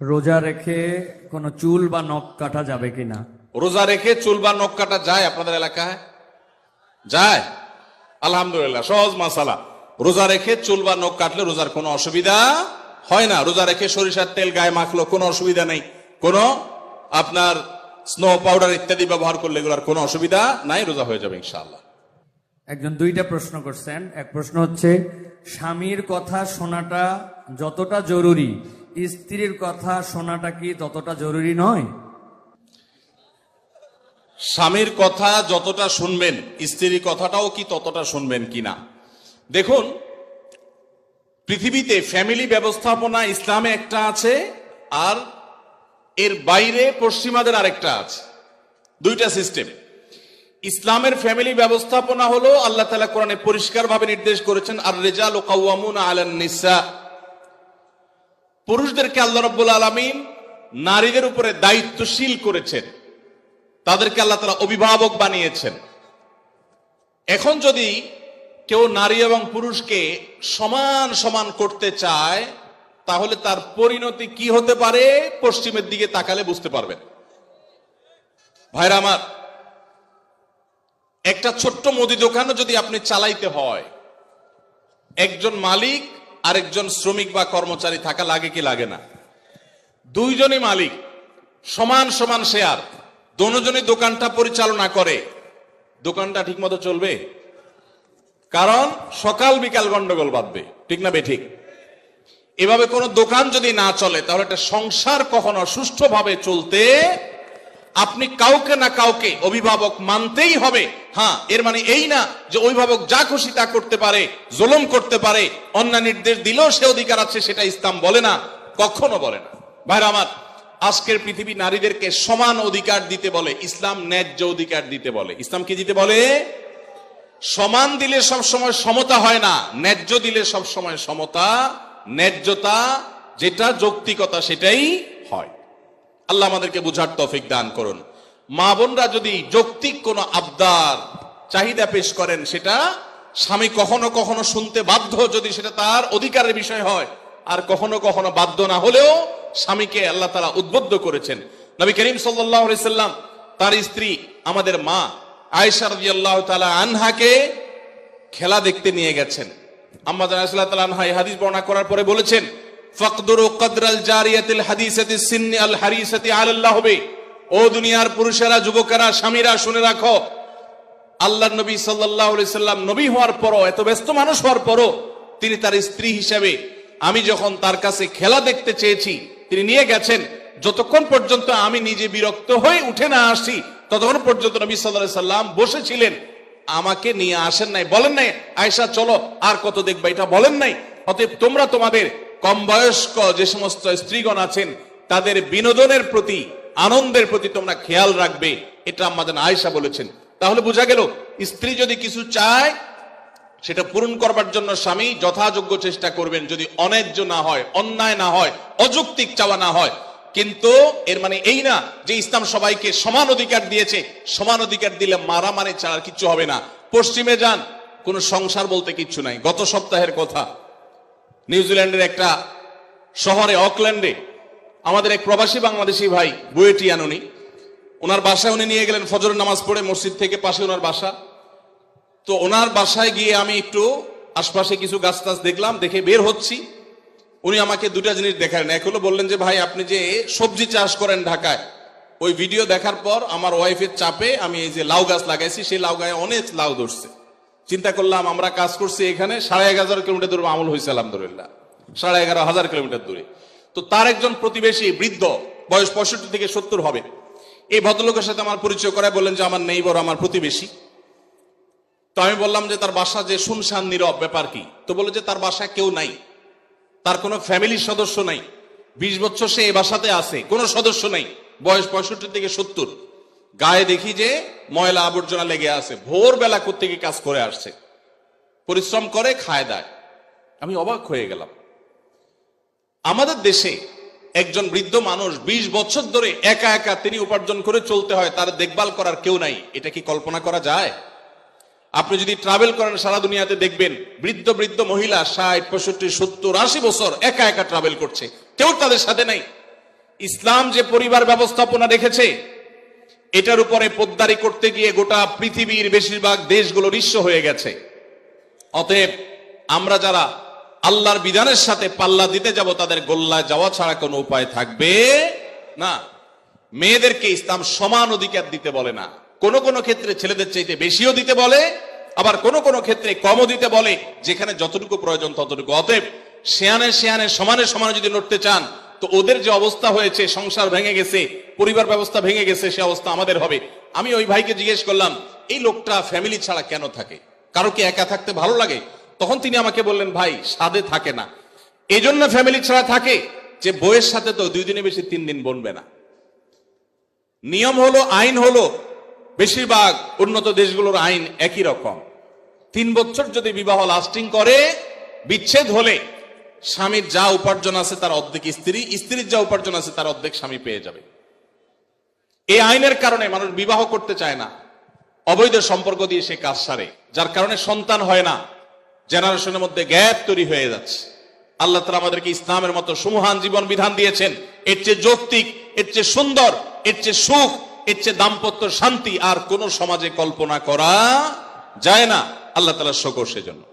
রোজা রেখে কোনো চুল বা নখ কাটা যাবে কিনা? রোজা রেখে চুল বা নখ কাটা যায় আপনাদের এলাকায়? যায়, আলহামদুলিল্লাহ, সহজ মাসালা। রোজা রেখে চুল বা নখ কাটলে রোজার কোনো অসুবিধা হয় না। রোজা রেখে সরিষার তেল গায়ে মাখলো কোনো অসুবিধা নেই, কোনো আপনার স্নো পাউডার ইত্যাদি ব্যবহার করলে এগুলোর কোনো অসুবিধা নাই, রোজা হয়ে যাবে ইনশাআল্লাহ। একজন দুইটা প্রশ্ন করছেন। এক প্রশ্ন হচ্ছে, স্বামীর কথা শোনাটা যতটা জরুরি, স্ত্রীর কথা শোনাটা কি ততটা জরুরি নয়? স্বামীর কথা যতটা শুনবেন, স্ত্রীর কথাটাও কি ততটা শুনবেন কিনা? দেখুন, পৃথিবীতে ফ্যামিলি ব্যবস্থাপনা ইসলামে একটা আছে, আর এর বাইরে পশ্চিমাদের আরেকটা আছে। দুইটা সিস্টেম। ইসলামের ফ্যামিলি ব্যবস্থাপনা হলো আল্লাহ তাআলা কোরআনে পরিষ্কার ভাবে নির্দেশ করেছেন, আর রিজালু কাওয়ামুনা আলান নিসা। পুরুষদেরকে আল্লাহ রাব্বুল আলামিন নারীদের উপরে দায়িত্বশীল করেছেন, তাদেরকে আল্লাহ তাআলা অভিভাবক বানিয়েছেন। এখন যদি কেউ নারী এবং পুরুষকে সমান সমান করতে চায়, তাহলে তার পরিণতি কি হতে পারে পশ্চিমের দিকে তাকালে বুঝতে পারবেন। ভাইরা আমার, একটা ছোট্ট মুদি দোকানও যদি আপনি চালাইতে হয়, একজন মালিক আর একজন শ্রমিক বা কর্মচারী থাকা লাগে কি লাগে না? দুইজনই মালিক, সমান সমান শেয়ার, দুজনই দোকানটা পরিচালনা করে, দোকানটা ঠিক মতো চলবে? কারণ সকাল বিকাল গন্ডগোল বাঁধবে, ঠিক না বেঠিক? এভাবে কোন দোকান যদি না চলে, তাহলে একটা সংসার কখনো সুষ্ঠুভাবে চলতে আপনি কাউকে না কাউকে অভিভাবক মানতেই হবে। হ্যাঁ, এর মানে এই না যে অভিভাবক যা খুশি তা করতে পারে, জুলুম করতে পারে, অন্যায় নির্দেশ দিলেও সে অধিকার আছে, সেটা ইসলাম বলে না, কখনো বলে না। ভাইরা আমার, আজকের পৃথিবী নারীদেরকে সমান অধিকার দিতে বলে, ইসলাম ন্যায্য অধিকার দিতে বলে। ইসলাম কি দিতে বলে? সমান দিলে সবসময় সমতা হয় না, ন্যায্য দিলে সবসময় সমতা, ন্যায্যতা যেটা যৌক্তিকতা সেটাই হয়। আল্লাহ আমাদেরকে বুঝার তৌফিক দান করুন। মা বোনরা যদি যৌক্তিক কোনো আবদার চাহিদা পেশ করেন, সেটা স্বামী কখনো কখনো শুনতে বাধ্য, যদি সেটা তার অধিকারের বিষয় হয়। আর কখনো কখনো বাধ্য না হলেও স্বামীকে আল্লাহ তাআলা উদ্বুদ্ধ করেছেন। নবী করিম সাল্লাল্লাহু আলাইহি সাল্লাম তার স্ত্রী আমাদের মা আয়েশা রাদিয়াল্লাহু তাআলা আনহাকে খেলা দেখতে নিয়ে গেছেন। আম্মা জান আয়েশা রাদিয়াল্লাহু তাআলা আনহা এই হাদিস বর্ণনা করার পরে বলেছেন, ফাকদুরু কদরাল জারিয়াতিল হাদিসাতি সিন্নি আল হারিসাতি আলাল্লাহ হবে। ও দুনিয়ার পুরুষেরা, যুবকেরা, স্বামীরা, শুনে রাখো, আল্লাহর নবী সাল্লাল্লাহু আলাইহি সাল্লাম নবী হওয়ার পরও, এত ব্যস্ত মানুষ হওয়ার পরও, তিনি তার স্ত্রী হিসেবে আমি যখন তার কাছে খেলা দেখতে চেয়েছি, তিনি নিয়ে গেছেন। যতক্ষণ পর্যন্ত আমি নিজে বিরক্ত হয়ে উঠে না আসি, ততক্ষণ পর্যন্ত নবী সাল্লাল্লাহু আলাইহি সাল্লাম বসেছিলেন, আমাকে নিয়ে আসেন নাই, বলেন নাই আয়েশা চলো আর কত দেখবা, এটা বলেন নাই। অতএব তোমরা তোমাদের কম বয়স্ক যে সমস্ত স্ত্রীগণ আছেন, তাদের বিনোদনের প্রতি, আনন্দের প্রতি তোমরা খেয়াল রাখবে, এটা আমাদের আয়েশা বলেছেন। তাহলে বোঝা গেল, স্ত্রী যদি কিছু চায়, সেটা পূরণ করবার জন্য স্বামী যথাযোগ্য চেষ্টা করবেন, যদি অন্যায্য না হয়, অন্যায় না হয়, অযৌক্তিক চাওয়া না হয়। কিন্তু এর মানে এই না যে ইসলাম সবাইকে সমান অধিকার দিয়েছে, সমান অধিকার দিলে মারামারি ছাড়া কিচ্ছু হবে না। পশ্চিমে যান, কোন সংসার বলতে কিচ্ছু নাই। গত সপ্তাহের কথা, নিউজিল্যান্ডের একটা শহরে, অকল্যান্ডে, আমাদের এক প্রবাসী বাংলাদেশি ভাই বুয়েটিয়ান, ওনার বাসায় উনি নিয়ে গেলেন ফজরের নামাজ পড়ে, মসজিদ থেকে পাশে ওনার বাসা। তো ওনার বাসায় গিয়ে আমি একটু আশপাশে কিছু গাছ টাছ দেখলাম, দেখে বের হচ্ছি। উনি আমাকে দুটা জিনিস দেখালেন। এক হলো বললেন যে, ভাই আপনি যে সবজি চাষ করেন ঢাকায়, ওই ভিডিও দেখার পর আমার ওয়াইফের চাপে আমি এই যে লাউ গাছ লাগাইছি, সেই লাউ গায়ে অনেক লাউ ধরছে। চিন্তা করলাম, আমরা কাজ করছি এখানে 11,500 কিলোমিটার দূরে, আমল হয়েছে আলহামদুলিল্লাহ 11,500 কিলোমিটার দূরে। তো তার একজন প্রতিবেশী বৃদ্ধ, বয়স 65 থেকে 70 হবে, এই ভদ্রলোকের সাথে আমার পরিচয় করায় বললেন যে আমার নেইবর, আমার প্রতিবেশী। তো আমি বললাম যে তার বাসা যে শুনশান নীরব, ব্যাপার কি? তো বলে যে তার বাসায় কেউ নাই, তার কোনো ফ্যামিলির সদস্য নাই, 20 বছর সে এই বাসাতে আছে, কোনো সদস্য নাই, বয়স 65 থেকে 70। গায়ে দেখি যে ময়লা আবর্জনা লেগে আছে, ভোরবেলা কোত্থেকে কাজ করে আসছে, পরিশ্রম করে খায় দায়। আমি অবাক হয়ে গেলাম। আমাদের দেশে একজন বৃদ্ধ মানুষ 20 বছর ধরে একা একা তিনি উপার্জন করে চলতে হয়, তার দেখভাল করার কেউ নাই। এটা কি কল্পনা করা যায়? আপনি যদি ট্রাভেল করেন সারা দুনিয়াতে দেখবেন বৃদ্ধ বৃদ্ধ মহিলা 60, 65, 70, 80 বছর একা একা ট্রাভেল করছে, কেউ তাদের সাথে নাই। ইসলাম যে পরিবার ব্যবস্থাপনা রেখেছে এটার উপরে পোদ্দারি করতে গিয়ে গোটা পৃথিবীর বেশিরভাগ দেশগুলো নিঃস্ব হয়ে গেছে। অতএব আমরা যারা আল্লাহর বিধানের সাথে পাল্লা দিতে যাব তাদের গোল্লায় যাওয়া ছাড়া কোনো উপায় থাকবে না। মেয়েদেরকে ইসলাম সমান অধিকার দিতে বলে না, কোন কোন ক্ষেত্রে ছেলেদের চাইতে বেশিও দিতে বলে, আবার কোন কোন ক্ষেত্রে কমও দিতে বলে, যেখানে যতটুকু প্রয়োজন ততটুকু। অতএব শেয়ানে শেয়ানে সমানে সমানে যদি নড়তে চান তো ওদের যে অবস্থা হয়েছে, সংসার ভেঙে গেছে, পরিবার ব্যবস্থা ভেঙে গেছে, সে অবস্থা আমাদের হবে। আমি ওই ভাইকে জিজ্ঞেস করলাম, এই লোকটা ফ্যামিলি ছাড়া কেন থাকে? কারো কি একা থাকতে ভালো লাগে? তখন তিনি আমাকে বললেন, ভাই সাধে থাকে না, এই জন্য ফ্যামিলি ছাড়া থাকে যে বইয়ের সাথে তো 2 দিনে বেশি 3 দিন বনবে না। নিয়ম হলো, আইন হলো, বেশিরভাগ উন্নত দেশগুলোর আইন একই রকম। 3 বছর যদি বিবাহ লাস্টিং করে, বিচ্ছেদ হলে স্বামীর যা উপার্জন আছে তার অর্ধেক স্ত্রী, স্ত্রীর যা উপার্জন আছে তার অর্ধেক স্বামী পেয়ে যাবে। এই আইনের কারণে মানুষ বিবাহ করতে চায় না, অবৈধ সম্পর্ক দিয়ে সে কাজ সারে, যার কারণে সন্তান হয় না, জেনারেশনের মধ্যে গ্যাপ তৈরি হয়ে যাচ্ছে। আল্লাহ তাআলা আমাদেরকে ইসলামের মতো সুমহান জীবন বিধান দিয়েছেন, এর চেয়ে যৌক্তিক, এর চেয়ে সুন্দর, এর চেয়ে সুখ, এর চেয়ে দাম্পত্য শান্তি আর কোন সমাজে কল্পনা করা যায় না। আল্লাহ তাআলা শুকর সেজন্য।